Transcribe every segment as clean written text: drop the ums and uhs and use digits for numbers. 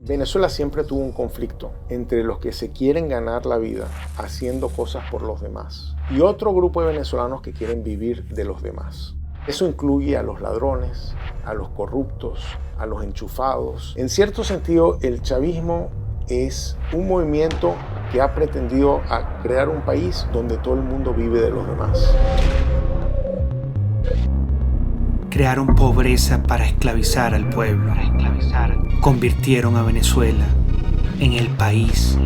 Venezuela siempre tuvo un conflicto entre los que se quieren ganar la vida haciendo cosas por los demás y otro grupo de venezolanos que quieren vivir de los demás. Eso incluye a los ladrones, a los corruptos, a los enchufados. En cierto sentido, el chavismo es un movimiento que ha pretendido crear un país donde todo el mundo vive de los demás. Crearon pobreza para esclavizar al pueblo. Convirtieron a Venezuela en el país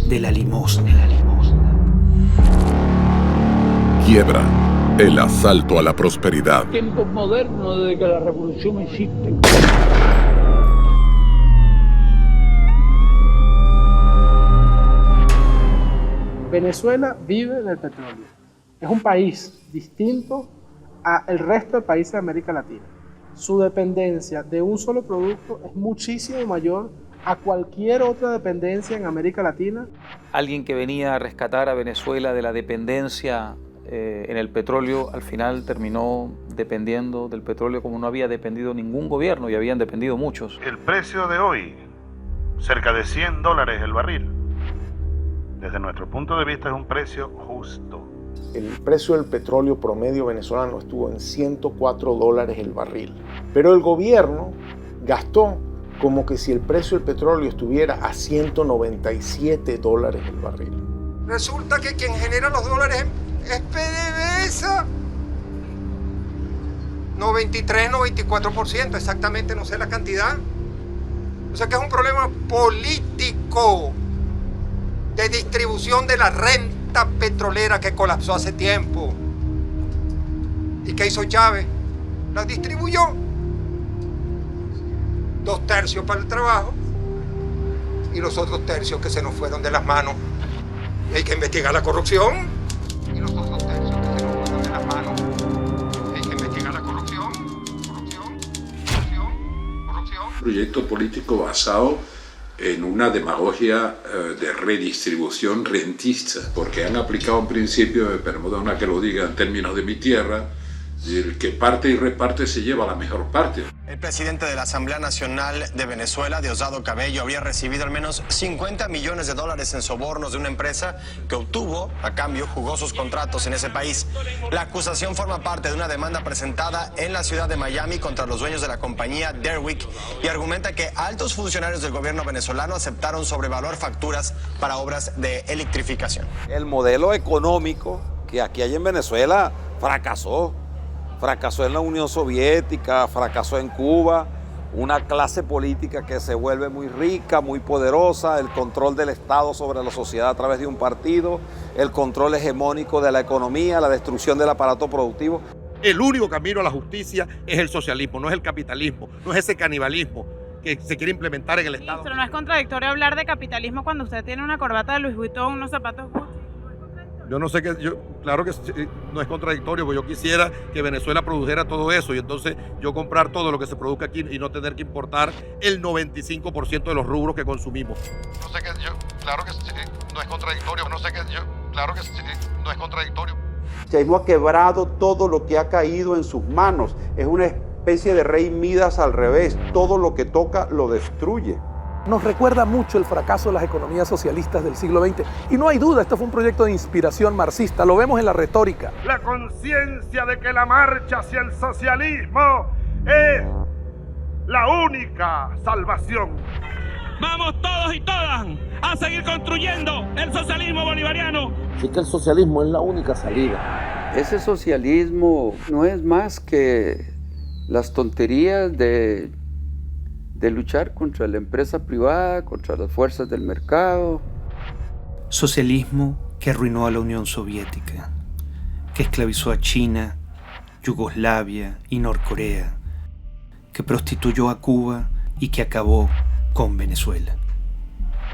de la limosna. Quiebra. El asalto a la prosperidad. Tiempos modernos desde que la revolución existe. Venezuela vive del petróleo. Es un país distinto al resto de países de América Latina. Su dependencia de un solo producto es muchísimo mayor a cualquier otra dependencia en América Latina. Alguien que venía a rescatar a Venezuela de la dependencia en el petróleo, al final terminó dependiendo del petróleo como no había dependido ningún gobierno y habían dependido muchos. El precio de hoy, cerca de $100 el barril. Desde nuestro punto de vista es un precio justo. El precio del petróleo promedio venezolano estuvo en $104 el barril. Pero el gobierno gastó como que si el precio del petróleo estuviera a $197 el barril. Resulta que quien genera los dólares es PDVSA. 93, 94%, exactamente no sé la cantidad. O sea que es un problema político de distribución de la renta petrolera que colapsó hace tiempo. ¿Y qué hizo Chávez? La distribuyó. 2/3 para el trabajo y los otros tercios que se nos fueron de las manos. Y hay que investigar la corrupción. Y los otros tercios que se nos fueron de las manos. Y hay que investigar la corrupción. Proyecto político basado en una demagogia de redistribución rentista, porque han aplicado un principio, perdona que lo diga en términos de mi tierra, el que parte y reparte se lleva la mejor parte. El presidente de la Asamblea Nacional de Venezuela, Diosdado Cabello, habría recibido al menos $50 millones en sobornos de una empresa que obtuvo, a cambio, jugosos contratos en ese país. La acusación forma parte de una demanda presentada en la ciudad de Miami contra los dueños de la compañía Derwick y argumenta que altos funcionarios del gobierno venezolano aceptaron sobrevalor facturas para obras de electrificación. El modelo económico que aquí hay en Venezuela fracasó. Fracasó en la Unión Soviética, fracasó en Cuba, una clase política que se vuelve muy rica, muy poderosa, el control del Estado sobre la sociedad a través de un partido, el control hegemónico de la economía, la destrucción del aparato productivo. El único camino a la justicia es el socialismo, no es el capitalismo, no es ese canibalismo que se quiere implementar en el Estado. Pero no es contradictorio hablar de capitalismo cuando usted tiene una corbata de Louis Vuitton, unos zapatos Gucci. Yo no sé qué, claro que no es contradictorio, porque yo quisiera que Venezuela produjera todo eso y entonces yo comprar todo lo que se produzca aquí y no tener que importar el 95% de los rubros que consumimos. No sé qué, claro que no es contradictorio, claro que no es contradictorio. El chavismo ha quebrado todo lo que ha caído en sus manos, es una especie de rey Midas al revés, todo lo que toca lo destruye. Nos recuerda mucho el fracaso de las economías socialistas del siglo XX. Y no hay duda, esto fue un proyecto de inspiración marxista, lo vemos en la retórica. La conciencia de que la marcha hacia el socialismo es la única salvación. Vamos todos y todas a seguir construyendo el socialismo bolivariano. Sí que el socialismo es la única salida. Ese socialismo no es más que las tonterías de luchar contra la empresa privada, contra las fuerzas del mercado. Socialismo que arruinó a la Unión Soviética, que esclavizó a China, Yugoslavia y Norcorea, que prostituyó a Cuba y que acabó con Venezuela.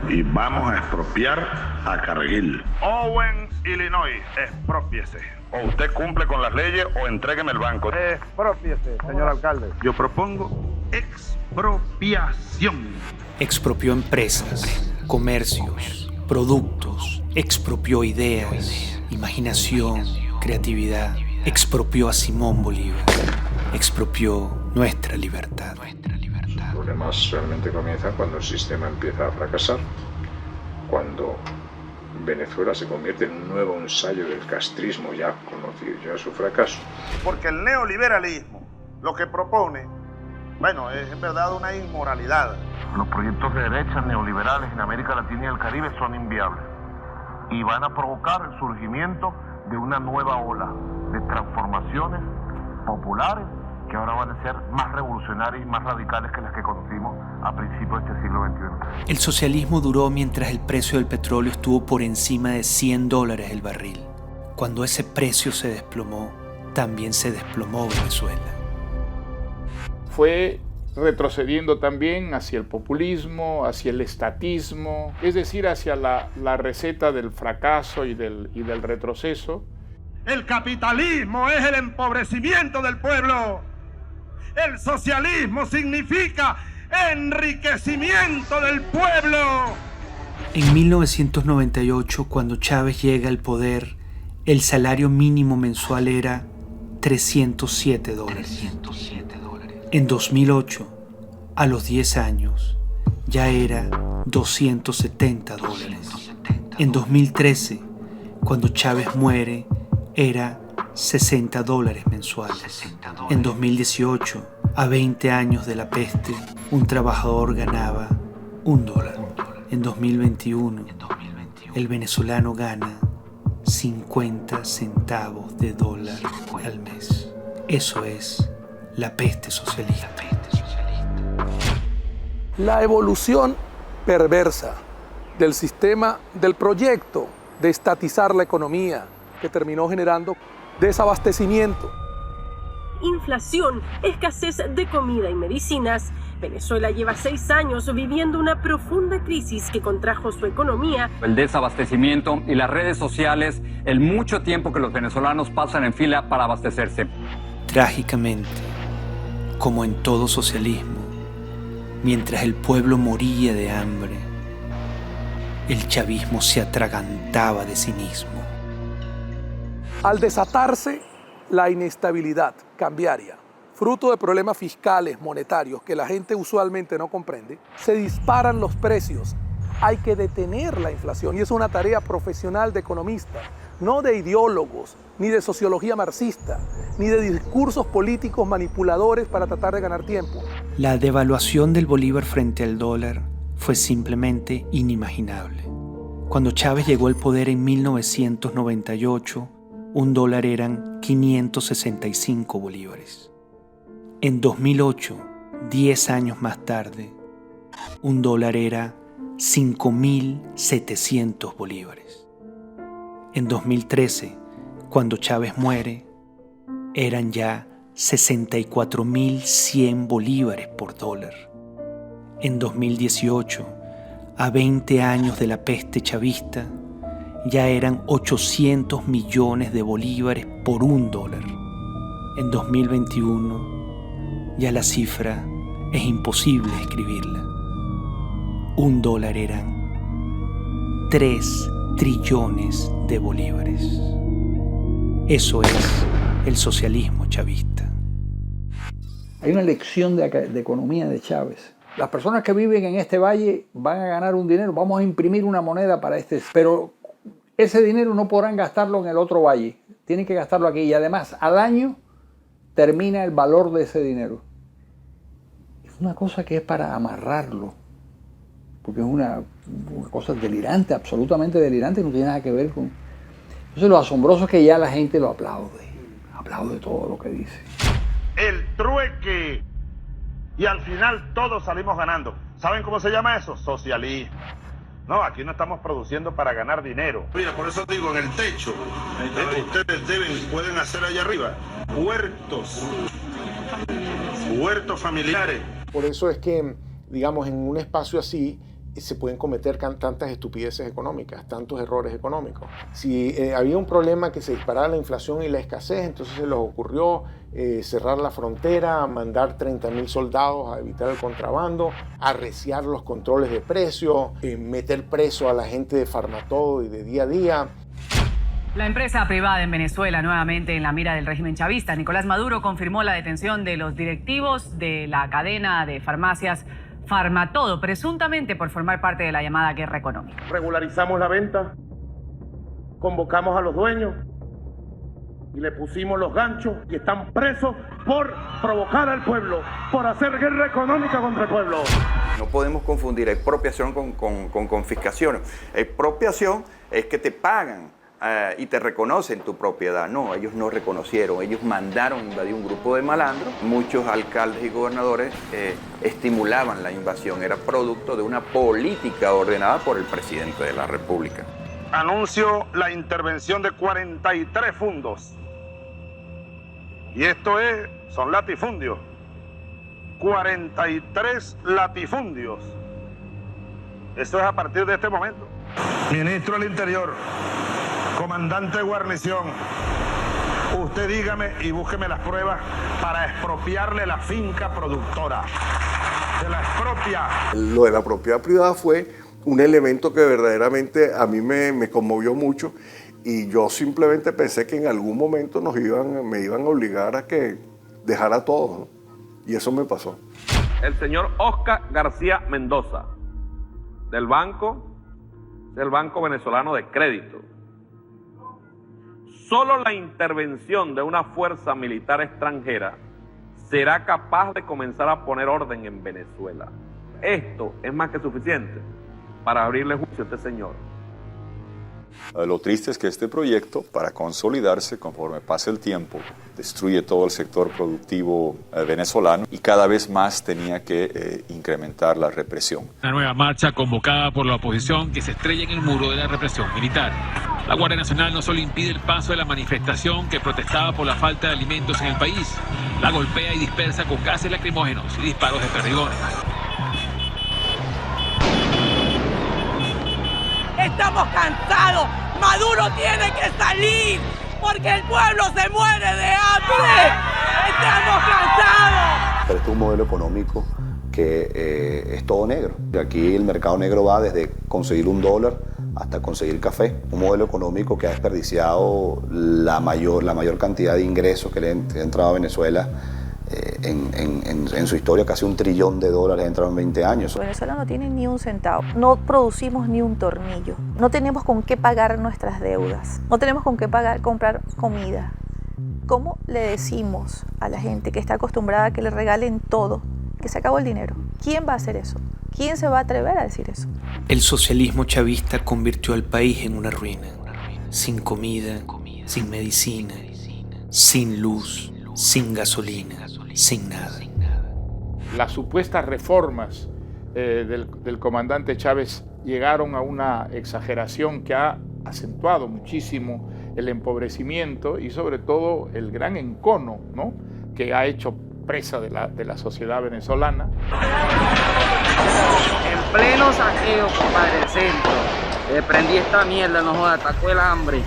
Y vamos a expropiar a Cargill. Owens, Illinois, exprópiese. O usted cumple con las leyes o entrégueme el banco. Exprópiese, señor alcalde. Yo propongo expropiación. Expropió empresas, comercios, productos, expropió ideas, imaginación, creatividad, expropió a Simón Bolívar, expropió nuestra libertad. problemas realmente comienzan cuando el sistema empieza a fracasar, cuando Venezuela se convierte en un nuevo ensayo del castrismo ya conocido, ya su fracaso. Porque el neoliberalismo lo que propone, bueno, es en verdad una inmoralidad. Los proyectos de derecha neoliberales en América Latina y el Caribe son inviables y van a provocar el surgimiento de una nueva ola de transformaciones populares que ahora van a ser más revolucionarias y más radicales que las que conocimos a principios de este siglo XXI. El socialismo duró mientras el precio del petróleo estuvo por encima de $100 el barril. Cuando ese precio se desplomó, también se desplomó Venezuela. Fue retrocediendo también hacia el populismo, hacia el estatismo, es decir, hacia la receta del fracaso y del retroceso. El capitalismo es el empobrecimiento del pueblo. El socialismo significa enriquecimiento del pueblo. En 1998, cuando Chávez llega al poder, el salario mínimo mensual era $307. En 2008, a los 10 años, ya era $270. En 2013, cuando Chávez muere, era $60 mensuales. En 2018, a 20 años de la peste, un trabajador ganaba $1. En 2021, el venezolano gana 50 centavos de dólar al mes. Eso es la peste socialista. La evolución perversa del sistema, del proyecto de estatizar la economía, que terminó generando desabastecimiento, inflación, escasez de comida y medicinas. Venezuela lleva 6 años viviendo una profunda crisis que contrajo su economía. El desabastecimiento y las redes sociales, el mucho tiempo que los venezolanos pasan en fila para abastecerse. Trágicamente, como en todo socialismo, mientras el pueblo moría de hambre, el chavismo se atragantaba de cinismo. Al desatarse la inestabilidad cambiaria, fruto de problemas fiscales, monetarios, que la gente usualmente no comprende, se disparan los precios. Hay que detener la inflación y es una tarea profesional de economistas, no de ideólogos, ni de sociología marxista, ni de discursos políticos manipuladores para tratar de ganar tiempo. La devaluación del bolívar frente al dólar fue simplemente inimaginable. Cuando Chávez llegó al poder en 1998, $1 eran 565 bolívares. En 2008, 10 años más tarde, $1 era 5.700 bolívares. En 2013, cuando Chávez muere, eran ya 64.100 bolívares por dólar. En 2018, a 20 años de la peste chavista, ya eran 800 millones de bolívares por $1. En 2021, ya la cifra es imposible escribirla. $1 eran 3 trillones de bolívares. Eso es el socialismo chavista. Hay una lección de economía de Chávez. Las personas que viven en este valle van a ganar un dinero, vamos a imprimir una moneda para pero ese dinero no podrán gastarlo en el otro valle, tienen que gastarlo aquí y además al año termina el valor de ese dinero. Es una cosa que es para amarrarlo, porque es una cosa delirante, absolutamente delirante, no tiene nada que ver con... Entonces lo asombroso es que ya la gente lo aplaude todo lo que dice. El trueque. Y al final todos salimos ganando. ¿Saben cómo se llama eso? Socialismo. No, aquí no estamos produciendo para ganar dinero. Mira, por eso digo, en el techo, ustedes pueden hacer allá arriba huertos familiares. Por eso es que, digamos, en un espacio así se pueden cometer tantas estupideces económicas, tantos errores económicos. Si había un problema que se disparara la inflación y la escasez, entonces se les ocurrió cerrar la frontera, mandar 30.000 soldados a evitar el contrabando, arreciar los controles de precios, meter preso a la gente de Farmatodo y de Día a Día. La empresa privada en Venezuela nuevamente en la mira del régimen chavista. Nicolás Maduro confirmó la detención de los directivos de la cadena de farmacias Farmatodo, presuntamente por formar parte de la llamada guerra económica. Regularizamos la venta, convocamos a los dueños y le pusimos los ganchos y están presos por provocar al pueblo, por hacer guerra económica contra el pueblo. No podemos confundir expropiación con confiscación. Expropiación es que te pagan y te reconocen tu propiedad. No, ellos no reconocieron, ellos mandaron invadir un grupo de malandros. Muchos alcaldes y gobernadores estimulaban la invasión, era producto de una política ordenada por el presidente de la República. Anuncio la intervención de 43 fundos. Y esto son latifundios. 43 latifundios. Eso es a partir de este momento. Ministro del Interior, comandante de guarnición, usted dígame y búsqueme las pruebas para expropiarle la finca productora. Se la expropia. Lo de la propiedad privada fue un elemento que verdaderamente a mí me conmovió mucho y yo simplemente pensé que en algún momento me iban a obligar a que dejara todo, ¿no? Y eso me pasó. El señor Oscar García Mendoza, del Banco Venezolano de Crédito. Solo la intervención de una fuerza militar extranjera será capaz de comenzar a poner orden en Venezuela. Esto es más que suficiente para abrirle juicio a este señor. Lo triste es que este proyecto, para consolidarse conforme pasa el tiempo, destruye todo el sector productivo venezolano y cada vez más tenía que incrementar la represión. Una nueva marcha convocada por la oposición que se estrella en el muro de la represión militar. La Guardia Nacional no solo impide el paso de la manifestación que protestaba por la falta de alimentos en el país, la golpea y dispersa con gases lacrimógenos y disparos de perdigones. Estamos cansados. Maduro tiene que salir porque el pueblo se muere de hambre. Estamos cansados. Pero este es un modelo económico que es todo negro. Aquí el mercado negro va desde conseguir $1 hasta conseguir café. Un modelo económico que ha desperdiciado la mayor cantidad de ingresos que le han entrado a Venezuela en su historia. Casi $1 trillón ha entrado en 20 años. Venezuela no tiene ni un centavo, no producimos ni un tornillo, no tenemos con qué pagar nuestras deudas, no tenemos con qué comprar comida. ¿Cómo le decimos a la gente que está acostumbrada a que le regalen todo, que se acabó el dinero? ¿Quién va a hacer eso? ¿Quién se va a atrever a decir eso? El socialismo chavista convirtió al país en una ruina, sin comida, sin medicina, sin luz, sin gasolina, sin nada. Las supuestas reformas del comandante Chávez llegaron a una exageración que ha acentuado muchísimo el empobrecimiento y sobre todo el gran encono, ¿no?, que ha hecho presa de la sociedad venezolana. En pleno saqueo, compadre, el centro. Prendí esta mierda, no joda, atacó el hambre.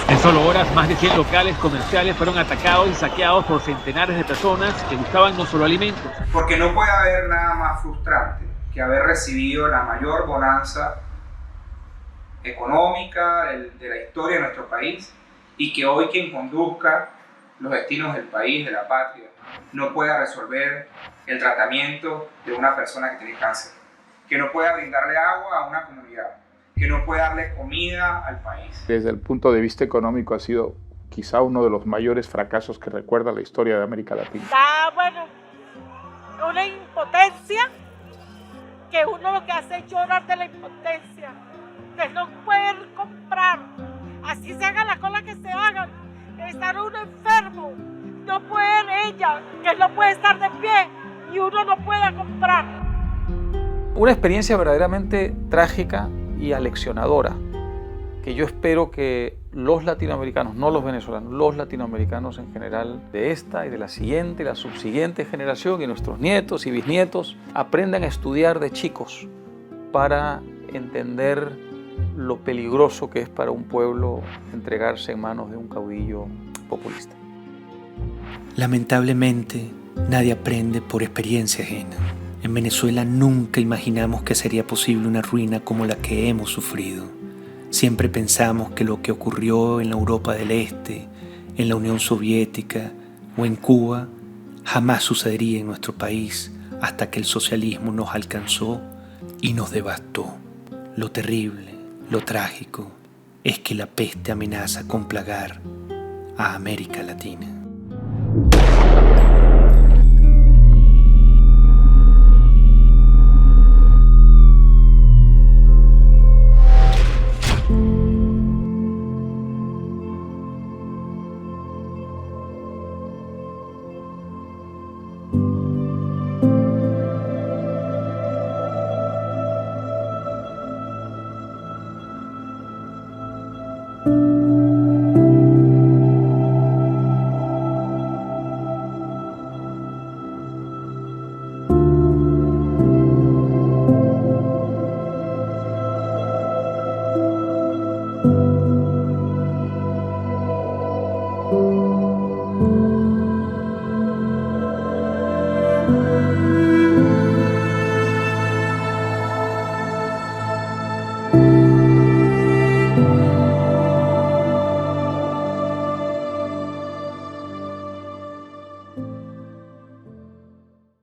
En solo horas, más de 100 locales comerciales fueron atacados y saqueados por centenares de personas que buscaban no solo alimentos. Porque no puede haber nada más frustrante que haber recibido la mayor bonanza económica de la historia de nuestro país y que hoy quien conduzca los destinos del país, de la patria, no pueda resolver el tratamiento de una persona que tiene cáncer, que no pueda brindarle agua a una comunidad, que no puede darle comida al país. Desde el punto de vista económico ha sido quizá uno de los mayores fracasos que recuerda la historia de América Latina. Bueno, una impotencia que uno lo que hace es llorar de la impotencia, que no pueden comprar, así se hagan las cosas que se hagan, estar uno enfermo, no puede ella, que no puede estar de pie y uno no puede comprar. Una experiencia verdaderamente trágica y aleccionadora, que yo espero que los latinoamericanos, no los venezolanos, los latinoamericanos en general, de esta y de la siguiente y la subsiguiente generación y nuestros nietos y bisnietos, aprendan a estudiar de chicos para entender lo peligroso que es para un pueblo entregarse en manos de un caudillo populista. Lamentablemente, nadie aprende por experiencia ajena. En Venezuela nunca imaginamos que sería posible una ruina como la que hemos sufrido. Siempre pensamos que lo que ocurrió en la Europa del Este, en la Unión Soviética o en Cuba jamás sucedería en nuestro país hasta que el socialismo nos alcanzó y nos devastó. Lo terrible, lo trágico, es que la peste amenaza con plagar a América Latina.